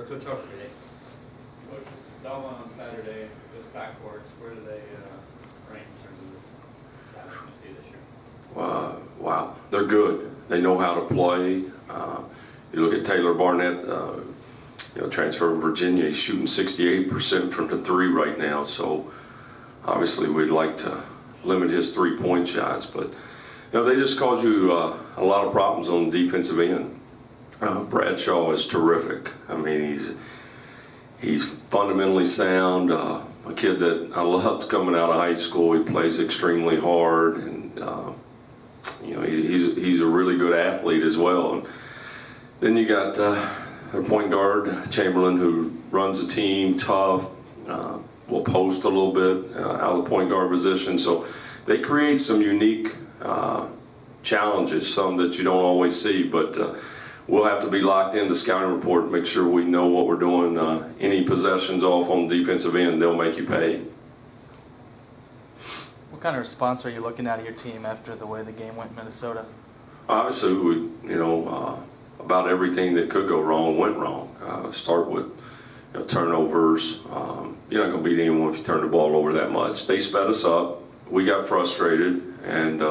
Coach Harper today. Coach, Belmont on Saturday, this backcourt, where do they rank in terms of this pattern you see this year? Wow, they're good. They know how to play. You look at Taylor Barnett, transfer from Virginia. He's shooting 68% from the three right now. So obviously we'd like to limit his three-point shots, but they just cause you a lot of problems on the defensive end. Bradshaw is terrific. I mean, he's fundamentally sound. A kid that I loved coming out of high school. He plays extremely hard, and he's a really good athlete as well. And then you got their point guard Chamberlain, who runs the team, tough, will post a little bit out of the point guard position. So they create some unique challenges, some that you don't always see, but we'll have to be locked into scouting report, make sure we know what we're doing. Any possessions off on the defensive end, they'll make you pay. What kind of response are you looking at your team after the way the game went in Minnesota? Obviously, about everything that could go wrong went wrong. Start with turnovers. You're not going to beat anyone if you turn the ball over that much. They sped us up. We got frustrated, and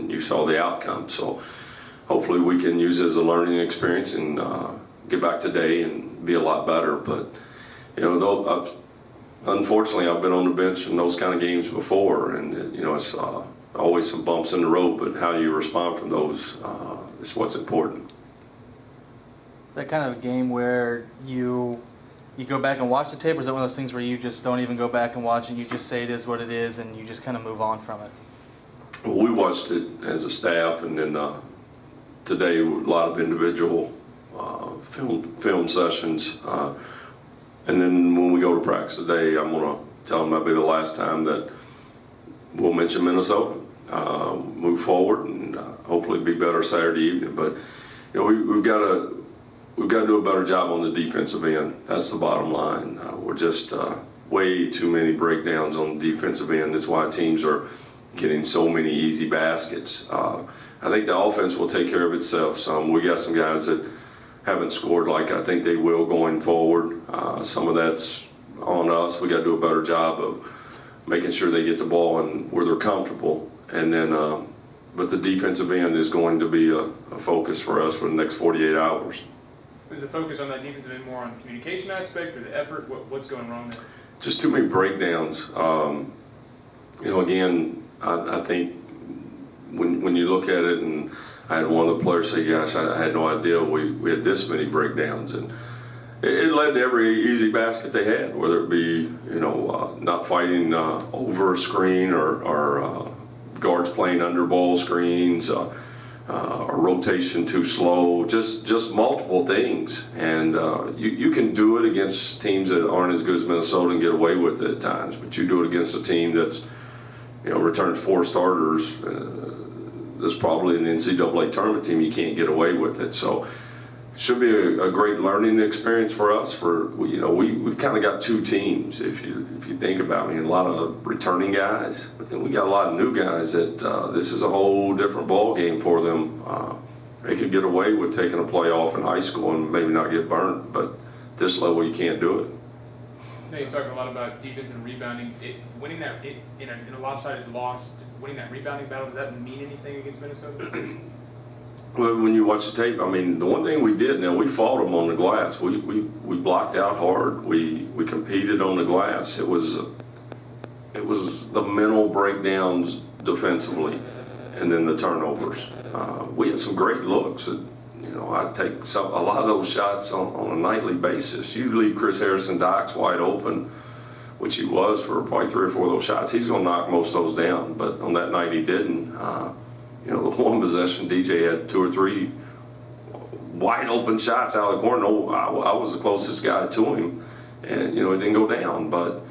you saw the outcome. So hopefully we can use it as a learning experience and get back today and be a lot better. But unfortunately, I've been on the bench in those kind of games before, and it's always some bumps in the road. But how you respond from those is what's important. That kind of a game where you go back and watch the tape, or is it one of those things where you just don't even go back and watch it, you just say it is what it is, and you just kind of move on from it? Well, we watched it as a staff, and then today a lot of individual film sessions. And then when we go to practice today, I'm going to tell them that'll be the last time that we'll mention Minnesota. Move forward and hopefully be better Saturday evening. But we've got to do a better job on the defensive end. That's the bottom line. We're just way too many breakdowns on the defensive end. That's why teams are getting so many easy baskets. I think the offense will take care of itself. We got some guys that haven't scored like I think they will going forward. Some of that's on us. We got to do a better job of making sure they get the ball and where they're comfortable. And then, but the defensive end is going to be a focus for us for the next 48 hours. Is the focus on that defensive end more on the communication aspect or the effort? What's going wrong there? Just too many breakdowns. Again, I think when you look at it, and I had one of the players say, gosh, I had no idea we had this many breakdowns. And it led to every easy basket they had, whether it be, not fighting over a screen or guards playing under ball screens, or rotation too slow, just multiple things. And you can do it against teams that aren't as good as Minnesota and get away with it at times, but you do it against a team that's returns 4 starters. That's probably an NCAA tournament team. You can't get away with it. So should be a great learning experience for us. We've kind of got 2 teams. If you think about it, a lot of returning guys, but then we got a lot of new guys that this is a whole different ball game for them. They could get away with taking a play off in high school and maybe not get burnt, but this level you can't do it. Now you're talking a lot about defense and rebounding. Winning that in a lopsided loss, winning that rebounding battle, does that mean anything against Minnesota? Well, when you watch the tape, the one thing we did, we fought them on the glass. We blocked out hard. We competed on the glass. It was the mental breakdowns defensively, and then the turnovers. We had some great looks. I take a lot of those shots on a nightly basis. You leave Chris Harrison Docks wide open, which he was for probably 3 or 4 of those shots. He's going to knock most of those down, but on that night he didn't. The one possession, DJ had 2 or 3 wide open shots out of the corner. I was the closest guy to him, and it didn't go down. But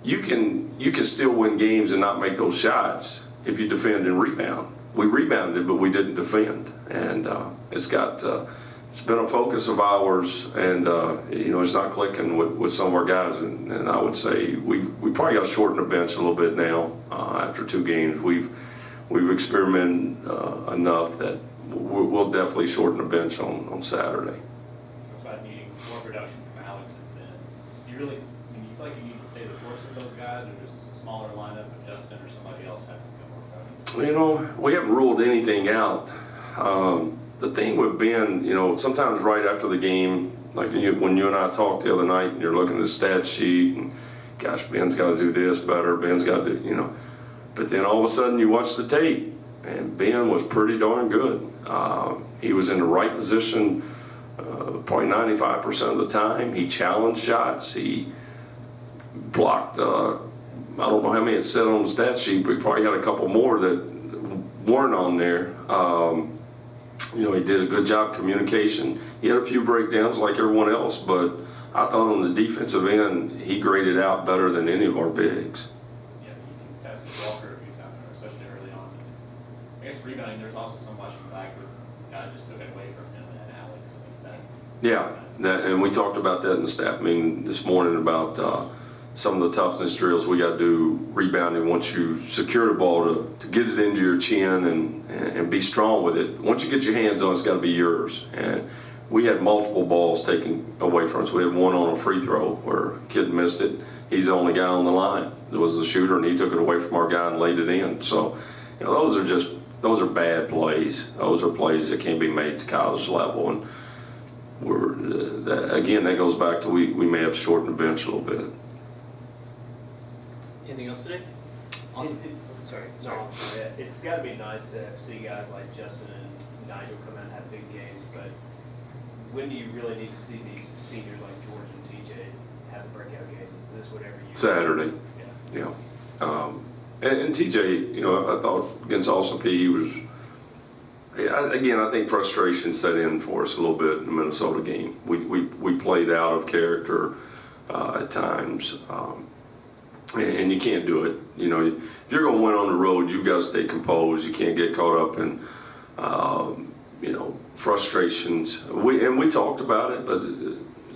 you can still win games and not make those shots if you defend and rebound. We rebounded, but we didn't defend, and it's been a focus of ours, and it's not clicking with some of our guys. And I would say we probably got to shorten the bench a little bit now after 2 games. We've experimented enough that we'll definitely shorten the bench on Saturday. So I need seeing more production from Alex and Ben. Do you really, I mean, you feel like you need to stay the course with those guys, or just a smaller lineup of Justin or somebody else having to come more production? You know, we haven't ruled anything out. The thing with Ben, you know, sometimes right after the game, like when you and I talked the other night, and you're looking at the stat sheet, and gosh, Ben's got to do this better, Ben's got to do, you know. But then all of a sudden you watch the tape, and Ben was pretty darn good. He was in the right position probably 95% of the time. He challenged shots. He blocked, I don't know how many it said on the stat sheet, but he probably had a couple more that weren't on there. You know, he did a good job communication. He had a few breakdowns like everyone else, but I thought on the defensive end, he graded out better than any of our bigs. Yeah, you can test Walker if he's out there, especially early on. I guess rebounding, there's also so much from back where guys just took it away from him and Alex. I mean, Yeah, and we talked about that in the staff meeting this morning about some of the toughness drills we got to do rebounding once you secure the ball to get it into your chin and be strong with it. Once you get your hands on it, it's got to be yours. And we had multiple balls taken away from us. We had one on a free throw where a kid missed it. He's the only guy on the line. There was the shooter, and he took it away from our guy and laid it in. So, you know, those are bad plays. Those are plays that can't be made to college level. And again, that goes back to we may have shortened the bench a little bit. Anything else today? Awesome. Sorry. It's got to be nice to see guys like Justin and Nigel come out and have big games, but when do you really need to see these seniors like George and TJ have the breakout games? Is this whatever you... Saturday. Yeah. And TJ, you know, I thought against Austin P, he was, again, I think frustration set in for us a little bit in the Minnesota game. We played out of character at times. And you can't do it. You know, if you're going to win on the road, you've got to stay composed. You can't get caught up in, you know, frustrations. We talked about it, but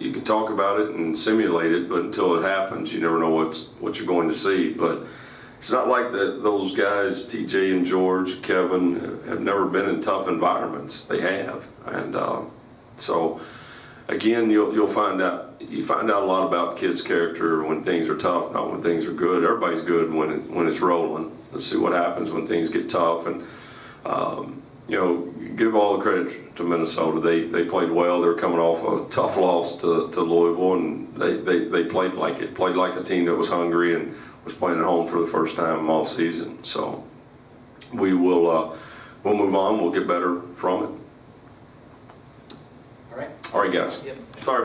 you can talk about it and simulate it, but until it happens, you never know what you're going to see. But it's not like those guys, TJ and George, Kevin, have never been in tough environments. They have, and so. Again, you'll find out. You find out a lot about kids' character when things are tough, not when things are good. Everybody's good when it's rolling. Let's see what happens when things get tough. And you know, give all the credit to Minnesota. They played well. They're coming off a tough loss to Louisville, and they played like it. Played like a team that was hungry and was playing at home for the first time all season. So we'll move on. We'll get better from it. All right. All right, guys. Yep. Sorry.